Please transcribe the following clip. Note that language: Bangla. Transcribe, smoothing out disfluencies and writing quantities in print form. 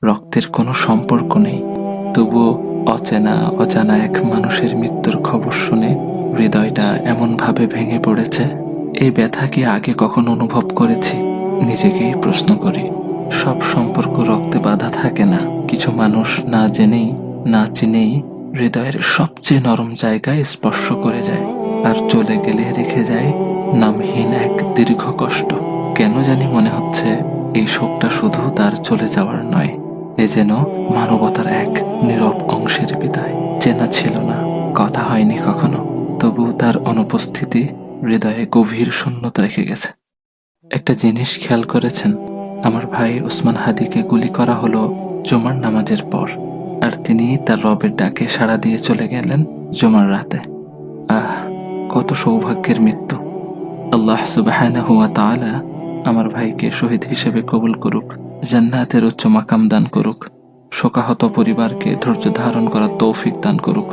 রক্তের কোনো সম্পর্ক নেই, তবুও অজানা এক মানুষের মৃত্যুর খবর শুনে হৃদয়টা এমনভাবে ভেঙে পড়েছে। এই ব্যথা কি আগে কখনো অনুভব করেছি? নিজেকেই প্রশ্ন করি। সব সম্পর্ক রক্তে বাঁধা থাকে না। কিছু মানুষ না জেনেই না চিনেই হৃদয়ের সবচেয়ে নরম জায়গায় স্পর্শ করে যায়, আর চলে গেলে রেখে যায় নামহীন এক দীর্ঘ কষ্ট। কেন জানি মনে হচ্ছে এই শোকটা শুধু তার চলে যাওয়ার নয়, এ যেন মানবতার এক নীরব অংশের বিদায়। চেনা ছিল না, কথা হয়নি কখনো, তবু তার অনুপস্থিতি হৃদয়ে গভীর শূন্যতা রেখে গেছে। একটা জিনিস খেয়াল করেছেন? আমার ভাই ওসমান হাদিকে গুলি করা হলো জুমার নামাজের পর, আর তিনি তার রবের ডাকে সাড়া দিয়ে চলে গেলেন জুমার রাতে। আহ, কত সৌভাগ্যের মৃত্যু! আল্লাহ সুবহানাহু ওয়া তাআলা আমার ভাইকে শহীদ হিসেবে কবুল করুক, জান্নাতের উচ্চ মাকাম দান করুক, শোকাহত পরিবারকে ধৈর্য ধারণ করার তৌফিক দান করুক।